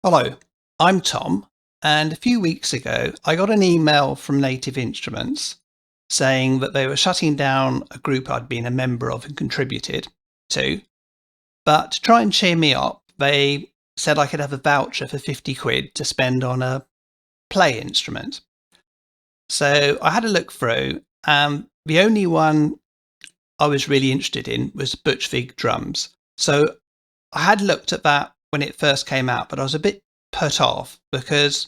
Hello, I'm Tom, and a few weeks ago I got an email from Native Instruments saying that they were shutting down a group I'd been a member of and contributed to. But to try and cheer me up, they said I could have a voucher for 50 quid to spend on a play instrument. So I had a look through, and the only one I was really interested in was Butch Vig drums. So I had looked at that when it first came out, but I was a bit put off because,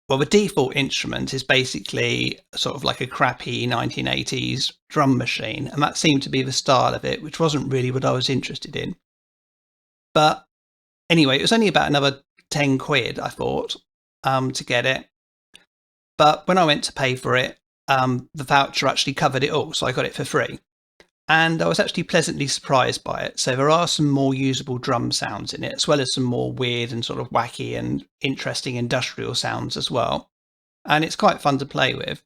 well, the default instrument is basically sort of like a crappy 1980s drum machine, and that seemed to be the style of it, which wasn't really what I was interested in. But anyway, it was only about another 10 quid, I thought, to get it. But when I went to pay for it, the voucher actually covered it all, so I got it for free. And I was actually pleasantly surprised by it. So there are some more usable drum sounds in it, as well as some more weird and sort of wacky and interesting industrial sounds as well. And it's quite fun to play with.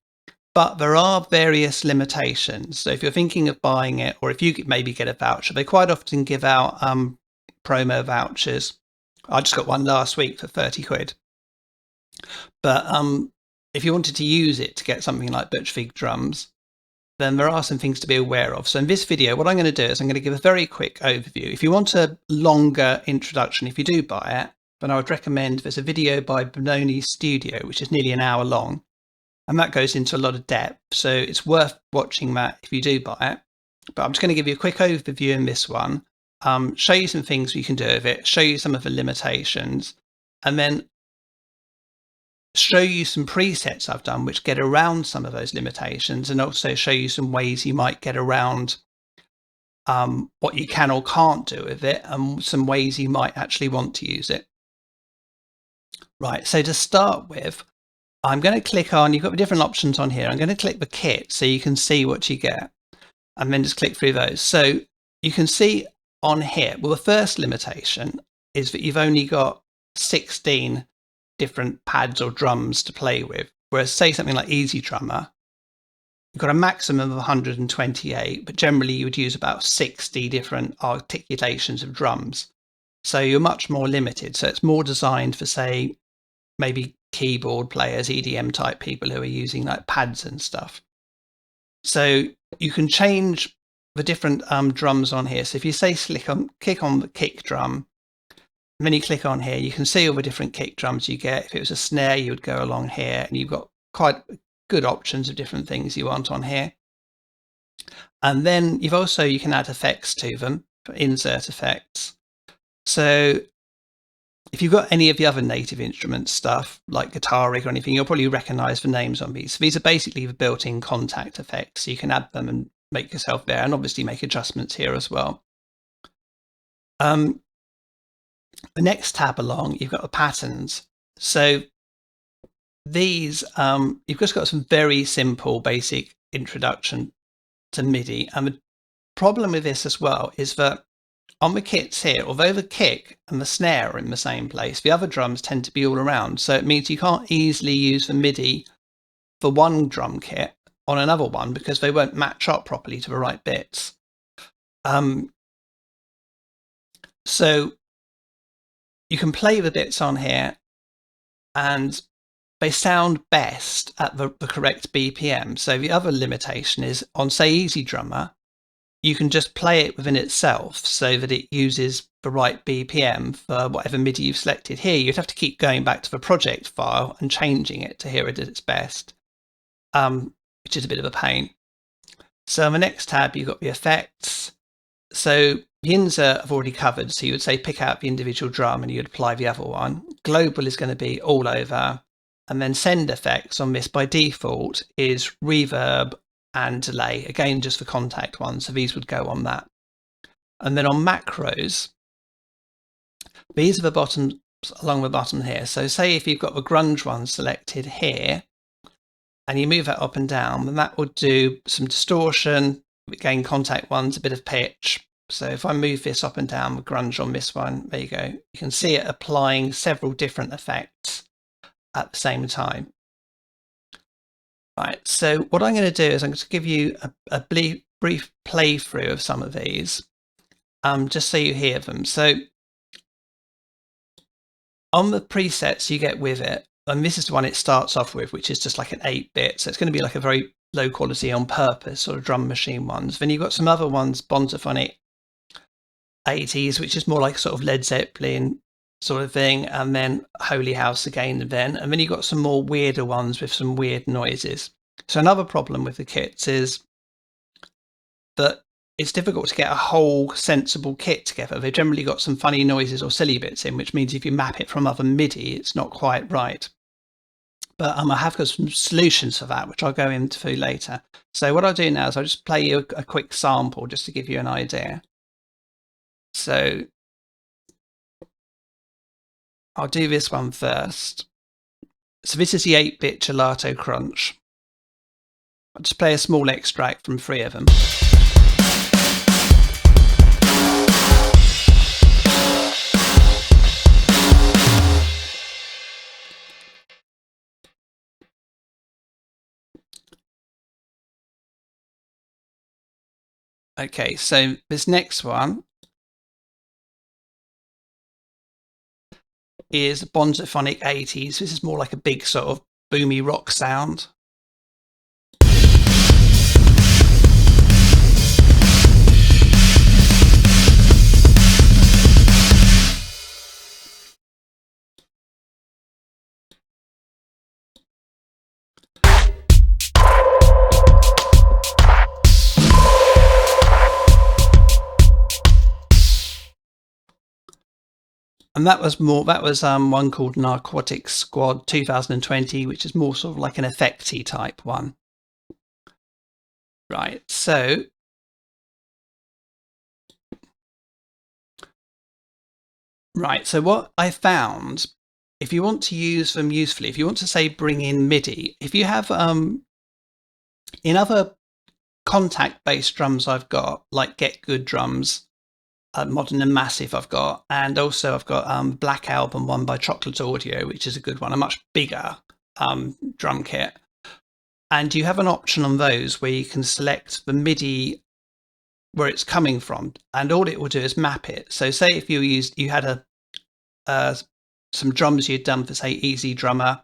But there are various limitations. So if you're thinking of buying it, or if you could maybe get a voucher, they quite often give out promo vouchers. I just got one last week for 30 quid. But if you wanted to use it to get something like Butch Vig drums, then there are some things to be aware of. So in this video, what I'm going to do is I'm going to give a very quick overview. If you want a longer introduction, if you do buy it, then I would recommend there's a video by Benoni Studio, which is nearly an hour long, and that goes into a lot of depth. So it's worth watching that if you do buy it. But I'm just going to give you a quick overview in this one, show you some things you can do with it, show you some of the limitations, and then show you some presets I've done which get around some of those limitations, and also show you some ways you might get around what you can or can't do with it, and some ways you might actually want to use it. Right, so to start with, I'm going to click on, you've got the different options on here. I'm going to click the kit so you can see what you get, and then just click through those. So you can see on here, well, the first limitation is that you've only got 16 different pads or drums to play with, whereas say something like Easy Drummer, you've got a maximum of 128, but generally you would use about 60 different articulations of drums, so you're much more limited. So it's more designed for, say, maybe keyboard players, EDM type people who are using like pads and stuff. So you can change the different drums on here. So if you say click on the kick drum, and then you click on here, you can see all the different kick drums you get. If it was a snare, you would go along here, and you've got quite good options of different things you want on here. And then you can add effects to them, insert effects. So if you've got any of the other Native Instruments stuff, like Guitar Rig or anything, you'll probably recognize the names on these. So these are basically the built-in Kontakt effects. So you can add them and make yourself there, and obviously make adjustments here as well. The next tab along, you've got the patterns. So these, you've just got some very simple, basic introduction to MIDI. And the problem with this as well is that on the kits here, although the kick and the snare are in the same place, the other drums tend to be all around. So it means you can't easily use the MIDI for one drum kit on another one because they won't match up properly to the right bits. So you can play the bits on here, and they sound best at the correct BPM. So the other limitation is on, say, Easy Drummer, you can just play it within itself so that it uses the right BPM for whatever MIDI you've selected. Here, you'd have to keep going back to the project file and changing it to hear it at its best, which is a bit of a pain. So on the next tab, you've got the effects. So the insert I've already covered. So you would say pick out the individual drum and you'd apply the other one. Global is going to be all over. And then send effects on this by default is reverb and delay. Again, just for Kontakt ones. So these would go on that. And then on macros, these are the buttons along the bottom here. So say if you've got the grunge one selected here, and you move that up and down, then that will do some distortion. Again, Kontakt ones, a bit of pitch. So if I move this up and down, the grunge on this one, there you go. You can see it applying several different effects at the same time. Right, so what I'm going to do is I'm going to give you a brief playthrough of some of these, just so you hear them. So on the presets you get with it, and this is the one it starts off with, which is just like an 8-bit. So it's going to be like a very low quality on purpose sort of drum machine ones. Then you've got some other ones, Bonzophonic 80s, which is more like sort of Led Zeppelin sort of thing, and then Holy House again, and then you've got some more weirder ones with some weird noises. So another problem with the kits is that it's difficult to get a whole sensible kit together. They've generally got some funny noises or silly bits in, which means if you map it from other MIDI, it's not quite right. But I have got some solutions for that, which I'll go into later. So what I'll do now is I'll just play you a quick sample just to give you an idea. So I'll do this one first. So this is the 8-bit Gelato Crunch. I'll just play a small extract from 3 of them. Okay, so this next one is Bonzophonic 80s. This is more like a big sort of boomy rock sound. And that was one called Narcotic Squad 2020, which is more sort of like an effecty type one. Right, so what I found, if you want to use them usefully, if you want to say bring in MIDI, if you have in other Kontakt based drums I've got, like Get Good drums, Modern and Massive I've got, and also I've got Black Album one by Chocolate Audio, which is a good one, a much bigger drum kit. And you have an option on those where you can select the MIDI where it's coming from, and all it will do is map it. So say if you had some drums you'd done for say Easy Drummer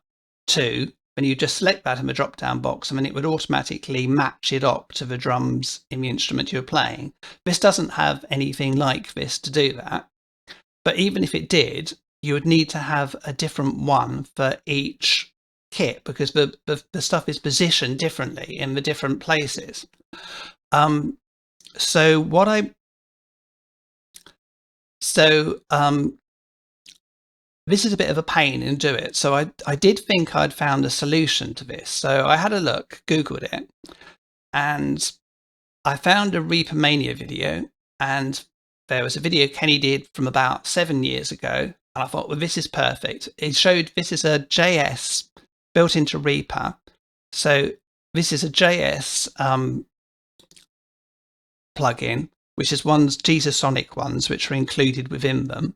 2, then you just select that in the drop down box, and then it would automatically match it up to the drums in the instrument you're playing. This doesn't have anything like this to do that, but even if it did, you would need to have a different one for each kit because the stuff is positioned differently in the different places. This is a bit of a pain in do it. So I did think I'd found a solution to this. So I had a look, Googled it, and I found a Reaper Mania video, and there was a video Kenny did from about 7 years ago. And I thought, well, this is perfect. It showed this is a JS built into Reaper. So this is a JS plugin, which is Jesus Sonic ones, which are included within them.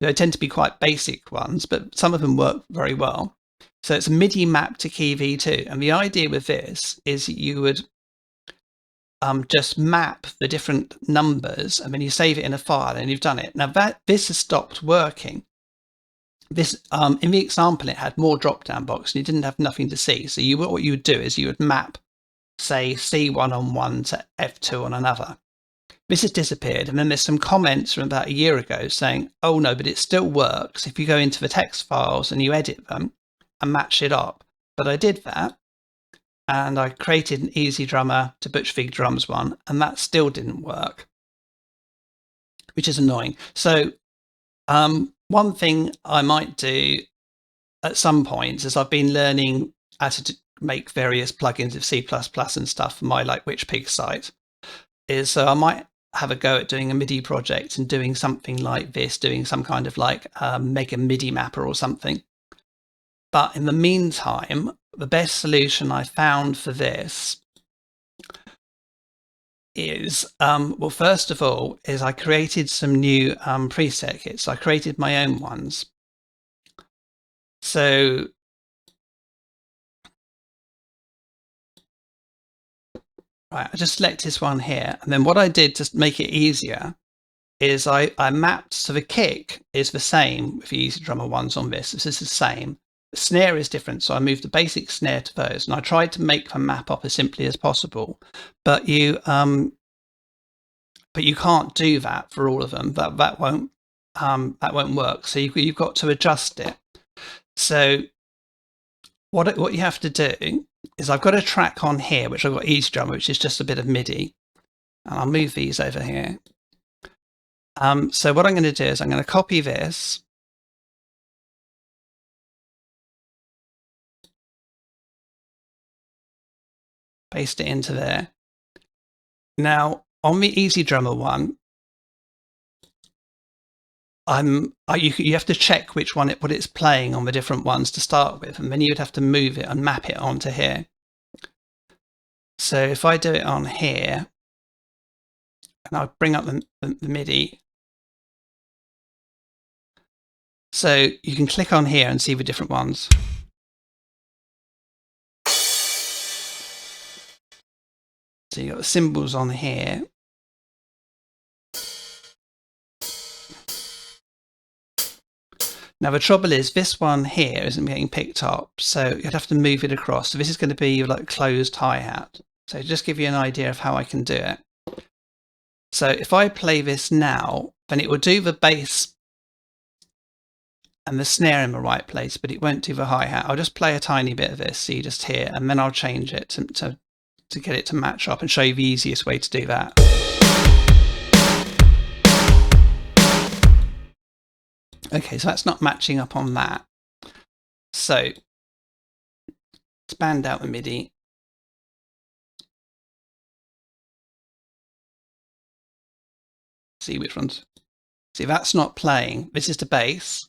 They tend to be quite basic ones, but some of them work very well. So it's a MIDI map to Key V2. And the idea with this is you would just map the different numbers, and then you save it in a file, and you've done it. Now this has stopped working. This in the example, it had more drop-down box, and you didn't have nothing to see. So what you would do is you would map, say, C1 on one to F2 on another. This has disappeared, and then there's some comments from about a year ago saying, oh no, but it still works if you go into the text files and you edit them and match it up. But I did that, and I created an Easy Drummer to Butch Vig drums one, and that still didn't work, which is annoying. So one thing I might do at some point is I've been learning how to make various plugins of C++ and stuff for my Witch Pig site, is so I might have a go at doing a MIDI project and doing something like this, doing some kind of mega MIDI mapper or something. But in the meantime, the best solution I found for this is, well, first of all, is I created some new preset kits. I created my own ones. So right, I just select this one here, and then what I did to make it easier is I mapped, so the kick is the same with the Easy Drummer ones on this. This is the same. The snare is different, so I moved the basic snare to those, and I tried to make them map up as simply as possible. But you can't do that for all of them. That won't work. So you've got to adjust it. So what you have to do is, I've got a track on here which I've got Easy Drummer, which is just a bit of MIDI, and I'll move these over here. So what I'm going to do is I'm going to copy this, paste it into there. Now on the Easy Drummer one, you have to check which one what it's playing on the different ones to start with, and then you'd have to move it and map it onto here. So if I do it on here, and I'll bring up the MIDI, so you can click on here and see the different ones. So you've got the cymbals on here. Now the trouble is, this one here isn't getting picked up, so you'd have to move it across. So this is going to be like closed hi-hat. So just give you an idea of how I can do it. So if I play this now, then it will do the bass and the snare in the right place, but it won't do the hi-hat. I'll just play a tiny bit of this, so you just hear, and then I'll change it to get it to match up and show you the easiest way to do that. Okay, so that's not matching up on that. So expand out the MIDI. See which ones. See, that's not playing. This is the bass.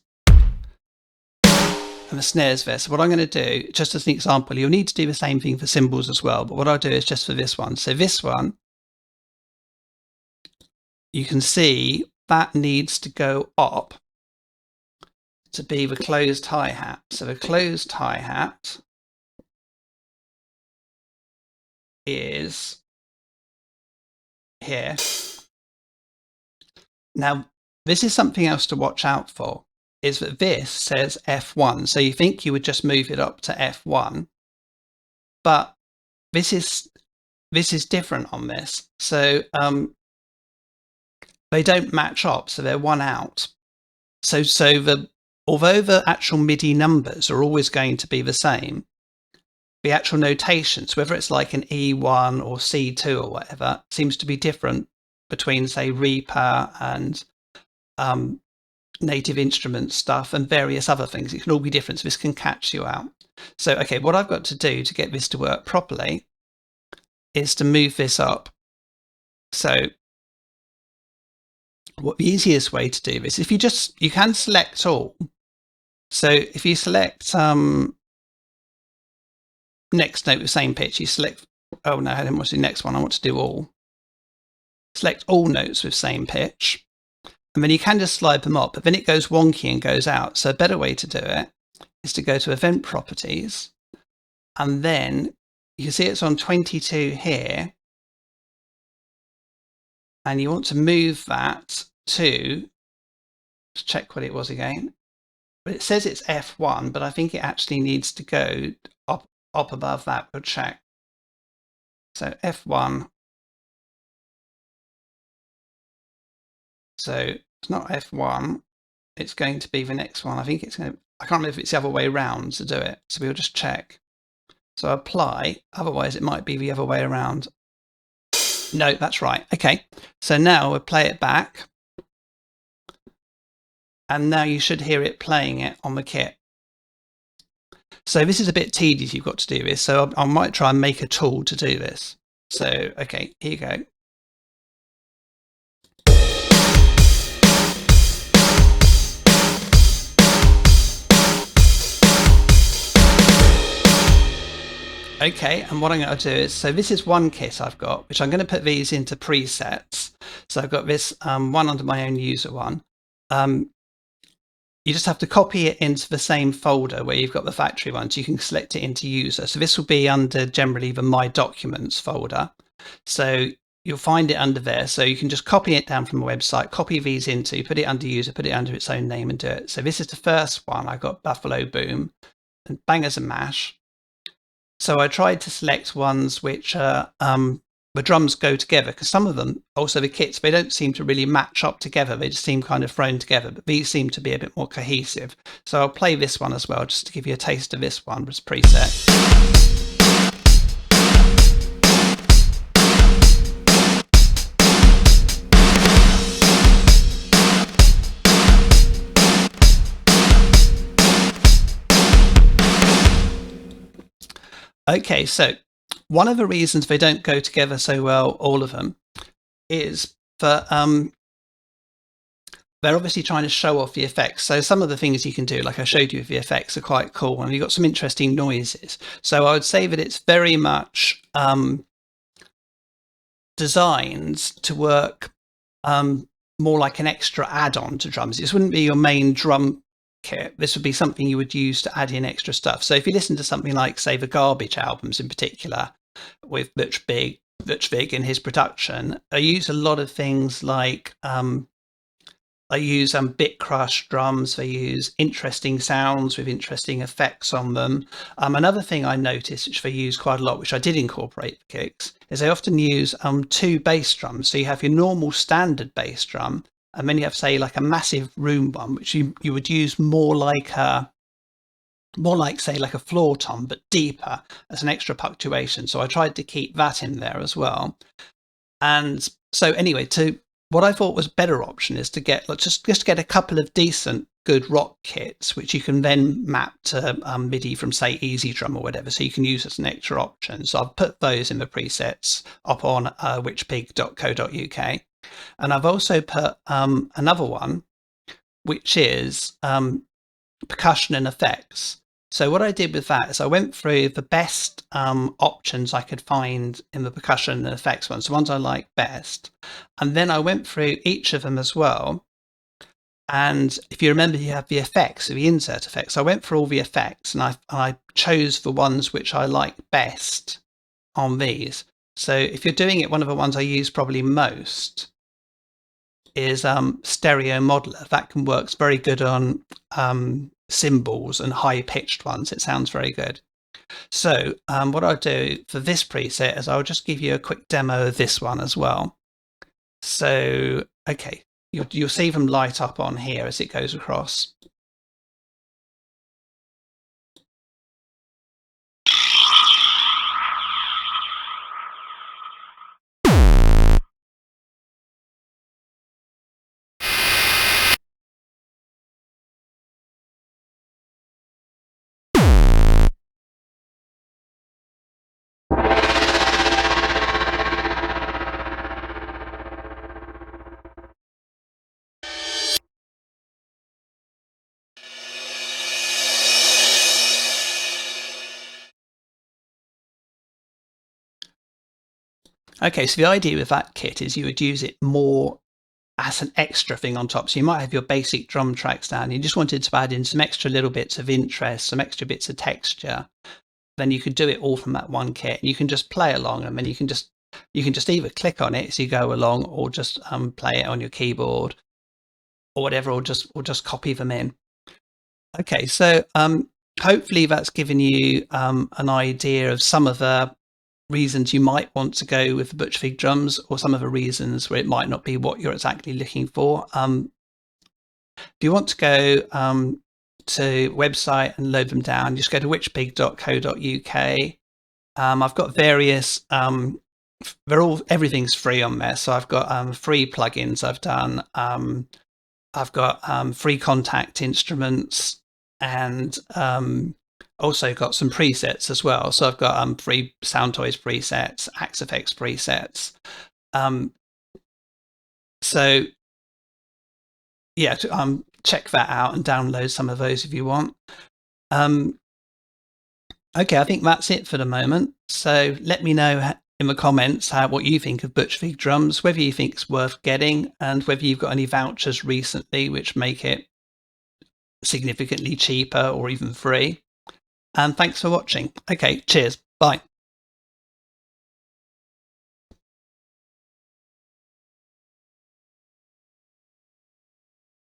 And the snares there. So what I'm going to do, just as an example, you'll need to do the same thing for cymbals as well, but what I'll do is just for this one. So this one, you can see that needs to go up to be the closed hi-hat. So the closed hi-hat is here. Now, this is something else to watch out for, is that this says F1. So you think you would just move it up to F1, but this is different on this. So they don't match up, so they're one out. So although the actual MIDI numbers are always going to be the same, the actual notations, whether it's like an E1 or C2 or whatever, seems to be different between, say, Reaper and Native Instruments stuff and various other things. It can all be different, so this can catch you out. So, okay, what I've got to do to get this to work properly is to move this up. So what the easiest way to do this, if you can select all. So if you select next note with same pitch, you select, oh no, I don't want to do next one, I want to do all. Select all notes with same pitch, and then you can just slide them up, but then it goes wonky and goes out. So a better way to do it is to go to Event Properties, and then you can see it's on 22 here, and you want to move that to, let's check what it was again. But it says it's F1, but I think it actually needs to go up above that. We'll check. So F1. So it's not F1. It's going to be the next one. I think it's going to, I can't remember if it's the other way around to do it. So we'll just check. So apply. Otherwise, it might be the other way around. No, that's right. Okay. So now we'll play it back. And now you should hear it playing it on the kit. So this is a bit tedious, you've got to do this. So I might try and make a tool to do this. So, okay, here you go. Okay, and what I'm going to do is, so this is one kit I've got, which I'm going to put these into presets. So I've got this one under my own user one. You just have to copy it into the same folder where you've got the factory ones. You can select it into user. So this will be under generally the My Documents folder. So you'll find it under there. So you can just copy it down from the website, copy these into, put it under user, put it under its own name and do it. So this is the first one. I got Buffalo Boom and Bangers and Mash. So I tried to select ones which are the drums go together, because some of them, also the kits, they don't seem to really match up together. They just seem kind of thrown together, but these seem to be a bit more cohesive. So I'll play this one as well, just to give you a taste of this one, this preset. Okay, so one of the reasons they don't go together so well, all of them, is for they're obviously trying to show off the effects. So some of the things you can do, like I showed you with the effects, are quite cool, and you've got some interesting noises. So I would say that it's very much designed to work more like an extra add-on to drums. This wouldn't be your main drum kit. This would be something you would use to add in extra stuff. So if you listen to something like, say, the Garbage albums in particular, with Butch Vig in his production, I use a lot of things like I use bit crush drums. They use interesting sounds with interesting effects on them. Another thing I noticed, which they use quite a lot, which I did incorporate for kicks, is they often use two bass drums. So you have your normal standard bass drum, and then you have, say, like a massive room one, which you would use more like say like a floor tom, but deeper, as an extra punctuation. So I tried to keep that in there as well. And so anyway, what I thought was a better option is to get just get a couple of decent, good rock kits, which you can then map to MIDI from, say, Easy Drum or whatever, so you can use as an extra option. So I've put those in the presets up on whichpig.co.uk. And I've also put another one, which is percussion and effects. So what I did with that is I went through the best options I could find in the percussion and effects ones, the ones I like best. And then I went through each of them as well. And if you remember, you have the effects, the insert effects. I went through all the effects, and I chose the ones which I like best on these. So if you're doing it, one of the ones I use probably most is stereo modeler. That can works very good on cymbals and high-pitched ones. It sounds very good. So what I'll do for this preset is I'll just give you a quick demo of this one as well. So, okay, you'll see them light up on here as it goes across. Okay, so the idea with that kit is you would use it more as an extra thing on top. So you might have your basic drum tracks down. You just wanted to add in some extra little bits of interest, some extra bits of texture. Then you could do it all from that one kit. And you can just play along, and then you can just either click on it as you go along, or just play it on your keyboard or whatever, or just copy them in. Okay, so hopefully that's given you an idea of some of the reasons you might want to go with the Butch Vig drums, or some of the reasons where it might not be what you're exactly looking for. If you want to go to website and load them down, just go to whichpig.co.uk. I've got various everything's free on there. So I've got free plugins I've done. I've got free Kontakt instruments, and also got some presets as well. So I've got free Sound Toys presets, Axe Effects presets. So yeah, check that out and download some of those if you want. Okay, I think that's it for the moment. So let me know in the comments what you think of Butch Vig drums, whether you think it's worth getting, and whether you've got any vouchers recently which make it significantly cheaper or even free. And thanks for watching. Okay, cheers. Bye.